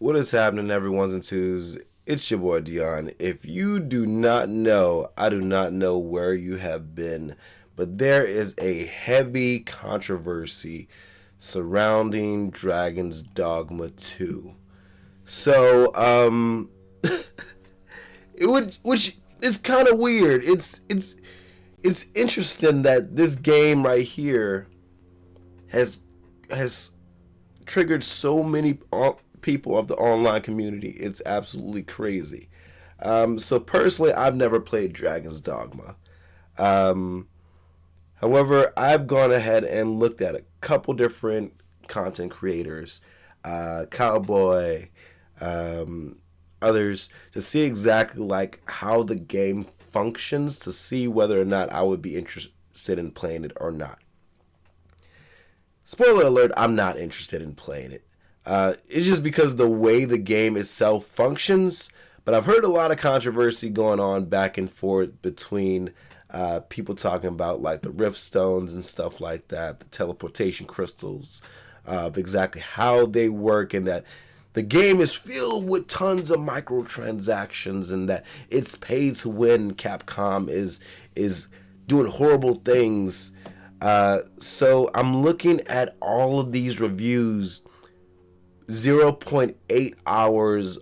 What is happening, everyone's and twos? It's your boy Dion. If you do not know, I do not know where you have been, but there is a heavy controversy surrounding Dragon's Dogma 2. So, which is kind of weird. It's interesting that this game right here has triggered so many people of the online community. It's absolutely crazy. So personally, I've never played Dragon's Dogma. Um, However, I've gone ahead and looked at a couple different content creators, Cowboy, um, others, to see exactly like how the game functions, to see whether or not I would be interested in playing it or not. Spoiler alert, I'm not interested in playing it. It's just because the way the game itself functions. But I've heard a lot of controversy going on back and forth between people talking about like the rift stones and stuff like that, the teleportation crystals, of exactly how they work, and that the game is filled with tons of microtransactions, and that it's pay to win. Capcom is doing horrible things. So I'm looking at all of these reviews, zero point 0.8 hours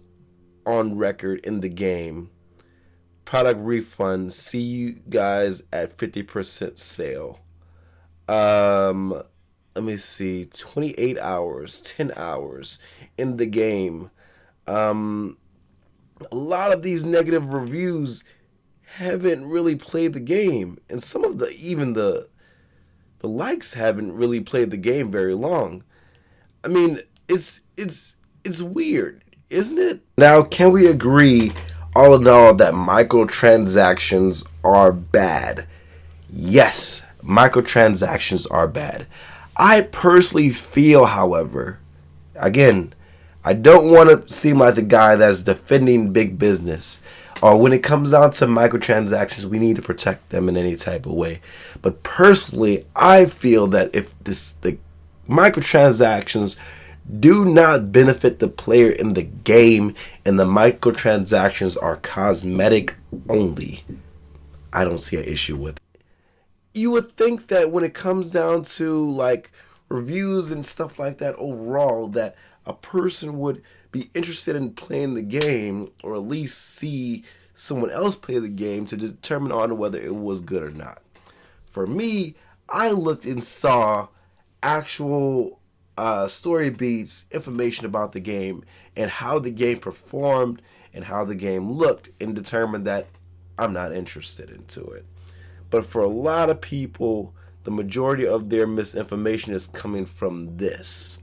on record in the game. Product refund. See you guys at 50% sale. Let me see. 28 hours, 10 hours in the game. A lot of these negative reviews haven't really played the game, and some of the likes haven't really played the game very long. I mean, it's weird, isn't it? Now, can we agree, all in all, that microtransactions are bad? Yes, microtransactions are bad. I personally feel, however, again, I don't want to seem like the guy that's defending big business. Or when it comes down to microtransactions, we need to protect them in any type of way. But personally, I feel that if the microtransactions do not benefit the player in the game, and the microtransactions are cosmetic only, I don't see an issue with it. You would think that when it comes down to like reviews and stuff like that overall, that a person would be interested in playing the game, or at least see someone else play the game to determine on whether it was good or not. For me, I looked and saw actual story beats, information about the game, and how the game performed and how the game looked, and determined that I'm not interested into it. But for a lot of people, the majority of their misinformation is coming from this.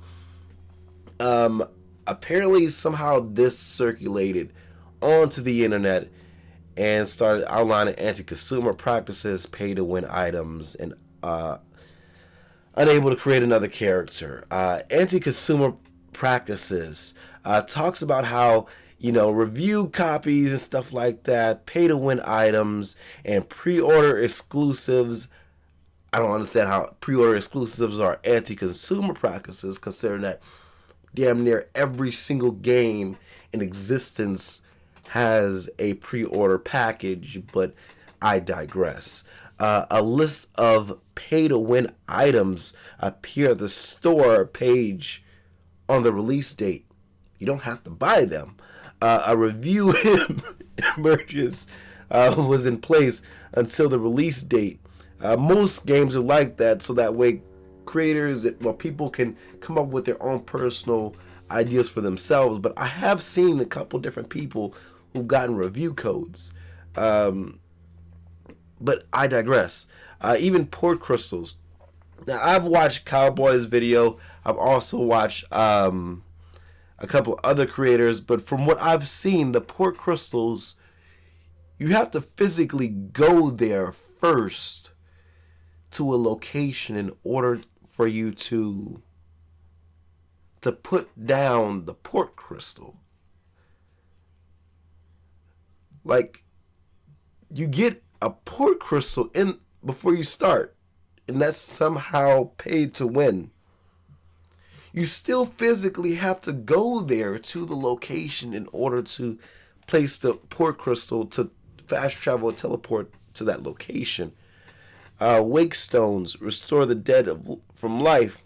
Apparently, somehow this circulated onto the internet and started outlining anti-consumer practices, pay-to-win items, and unable to create another character. Anti-consumer practices talks about how, review copies and stuff like that, pay-to-win items, and pre-order exclusives. I don't understand how pre-order exclusives are anti-consumer practices, considering that damn near every single game in existence has a pre-order package, but I digress. A list of pay-to-win items appear at the store page on the release date. You don't have to buy them. A review emerges was in place until the release date. Most games are like that, so that way creators, people can come up with their own personal ideas for themselves. But I have seen a couple different people who've gotten review codes. But I digress. Even port crystals. Now, I've watched Cowboy's video. I've also watched a couple other creators. But from what I've seen, the port crystals, you have to physically go there first to a location in order for you to put down the port crystal. Like, you get a port crystal in before you start, and that's somehow paid to win. You still physically have to go there to the location in order to place the port crystal to fast travel or teleport to that location. Wake stones restore the dead from life.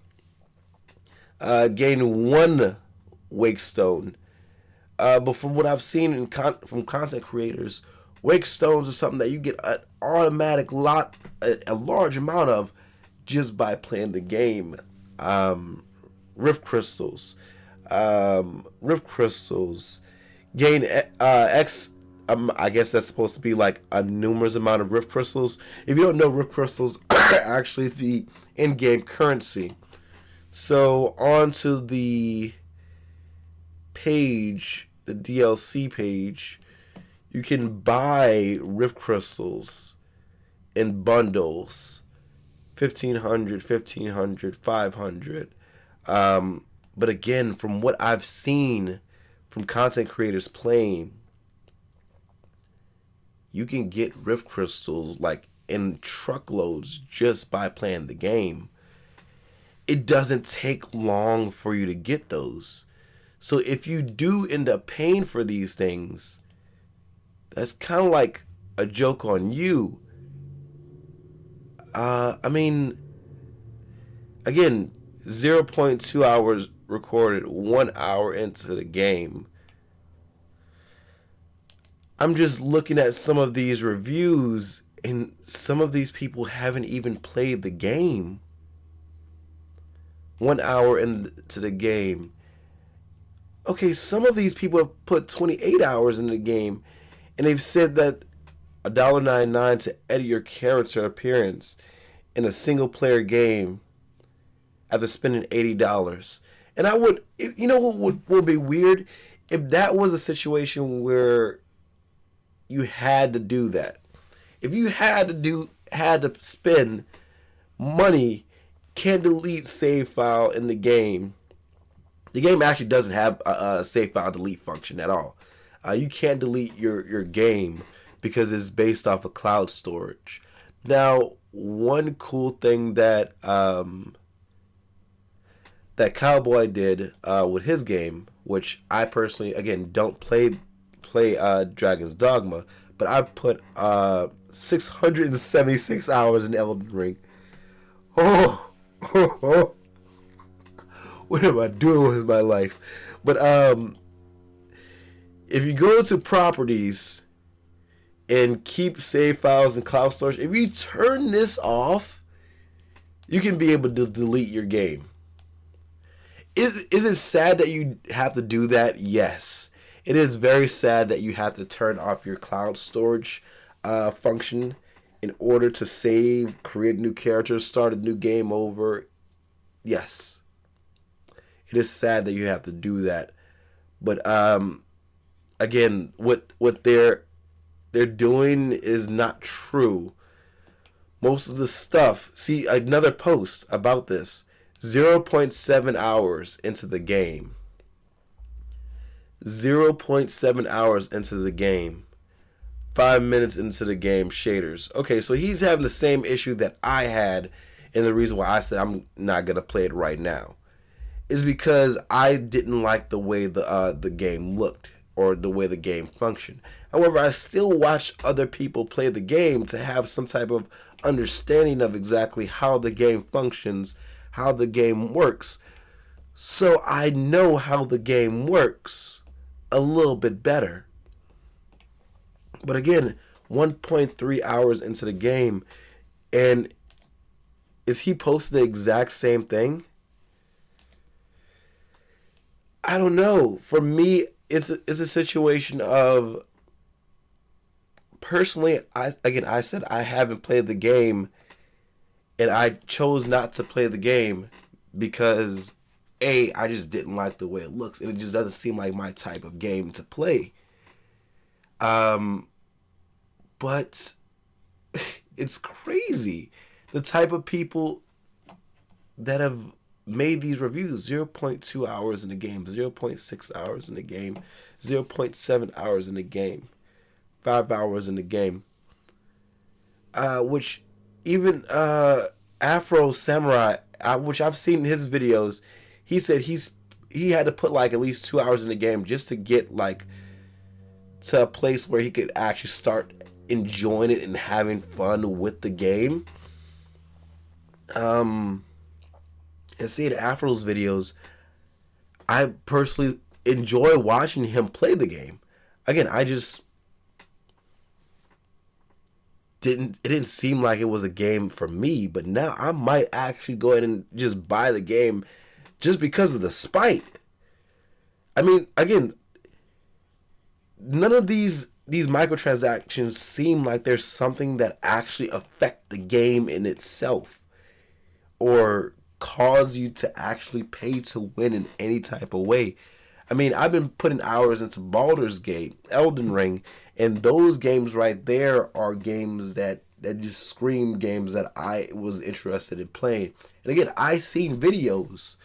Gain one wake stone. But from what I've seen from content creators, wake stones are something that you get an automatic a large amount of just by playing the game. Rift crystals, rift crystals, gain X. I guess that's supposed to be like a numerous amount of rift crystals. If you don't know, rift crystals are actually the in-game currency. So on to the page, the DLC page, you can buy rift crystals in bundles, 1,500, 1,500, 500. But again, from what I've seen from content creators playing, you can get rift crystals like in truckloads just by playing the game. It doesn't take long for you to get those. So if you do end up paying for these things, that's kind of like a joke on you. I mean, again, 0.2 hours recorded, 1 hour into the game. I'm just looking at some of these reviews, and some of these people haven't even played the game. 1 hour into the game. Okay, some of these people have put 28 hours in the game, and they've said that $1.99 to edit your character appearance in a single player game after spending $80. And I would, you know what would be weird? If that was a situation where you had to do that. If you had to spend money, can't delete save file in the game. The game actually doesn't have a save file delete function at all. You can't delete your game because it's based off of cloud storage. Now, one cool thing that that Cowboy did with his game, which I personally, again, don't play Dragon's Dogma, but I put 676 hours in Elden Ring. Oh, what am I doing with my life? But if you go to properties and keep save files and cloud storage, if you turn this off, you can be able to delete your game. Is it sad that you have to do that? Yes. It is very sad that you have to turn off your cloud storage function in order to save, create new characters, start a new game over. Yes. It is sad that you have to do that. But again, what they're doing is not true. Most of the stuff, see another post about this, 0.7 hours into the game. 0.7 hours into the game. 5 minutes into the game, shaders. Okay, so he's having the same issue that I had, and the reason why I said I'm not going to play it right now is because I didn't like the way the game looked or the way the game functioned. However, I still watch other people play the game to have some type of understanding of exactly how the game functions, how the game works. So I know how the game works a little bit better. But again, 1.3 hours into the game, and is he posting the exact same thing? I don't know. For me, it's a situation of, personally, I said I haven't played the game, and I chose not to play the game because I just didn't like the way it looks, and it just doesn't seem like my type of game to play. But it's crazy the type of people that have made these reviews. 0.2 hours in the game, 0.6 hours in the game, 0.7 hours in the game, 5 hours in the game. Which even Afro Samurai, which I've seen his videos, he said he had to put like at least 2 hours in the game just to get like to a place where he could actually start enjoying it and having fun with the game. And seeing after those videos, I personally enjoy watching him play the game. Again, I just it didn't seem like it was a game for me, but now I might actually go ahead and just buy the game just because of the spite. I mean, again, none of these microtransactions seem like there's something that actually affect the game in itself or cause you to actually pay to win in any type of way. I mean, I've been putting hours into Baldur's Gate, Elden Ring, and those games right there are games that just scream games that I was interested in playing. And again, I seen videos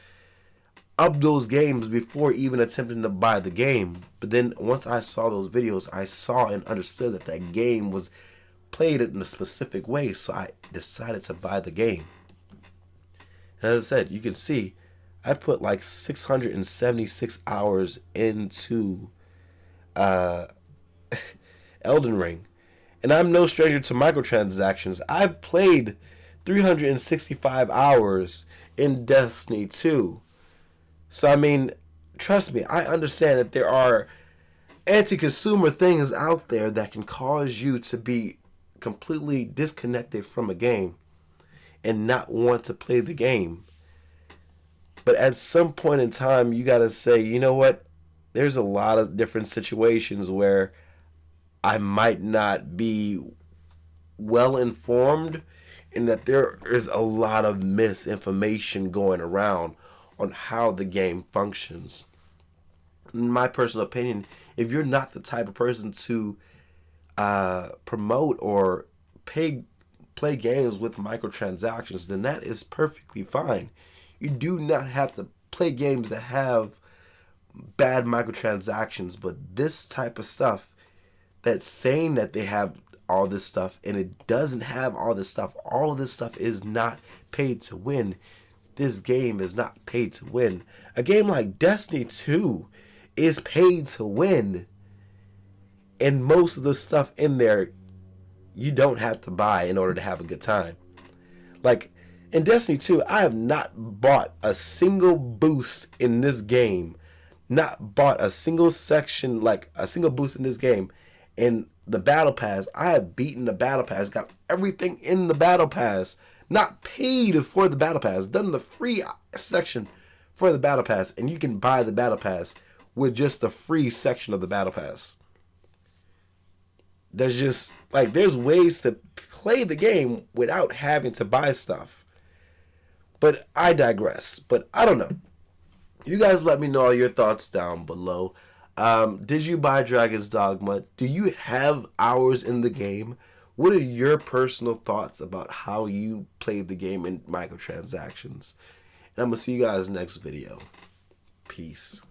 of those games before even attempting to buy the game. But then once I saw those videos, I saw and understood that that game was played in a specific way. So I decided to buy the game. And as I said, you can see I put like 676 hours into Elden Ring. And I'm no stranger to microtransactions. I've played 365 hours in Destiny 2. So, I mean, trust me, I understand that there are anti-consumer things out there that can cause you to be completely disconnected from a game and not want to play the game. But at some point in time, you got to say, you know what? There's a lot of different situations where I might not be well informed and that there is a lot of misinformation going around on how the game functions. In my personal opinion, if you're not the type of person to promote or play games with microtransactions, then that is perfectly fine. You do not have to play games that have bad microtransactions, but this type of stuff that's saying that they have all this stuff and it doesn't have all this stuff is not paid to win. This game is not paid to win. A game like Destiny 2 is paid to win. And most of the stuff in there, you don't have to buy in order to have a good time. Like, in Destiny 2, I have not bought a single boost in this game. Not bought a single section, like a single boost in this game. In the Battle Pass, I have beaten the Battle Pass, got everything in the Battle Pass. Not paid for the Battle Pass, done the free section for the Battle Pass, and you can buy the Battle Pass with just the free section of the Battle Pass. There's just, like, there's ways to play the game without having to buy stuff. But I digress. But I don't know. You guys let me know all your thoughts down below. Did you buy Dragon's Dogma? Do you have hours in the game? What are your personal thoughts about how you played the game in microtransactions? And I'm going to see you guys next video. Peace.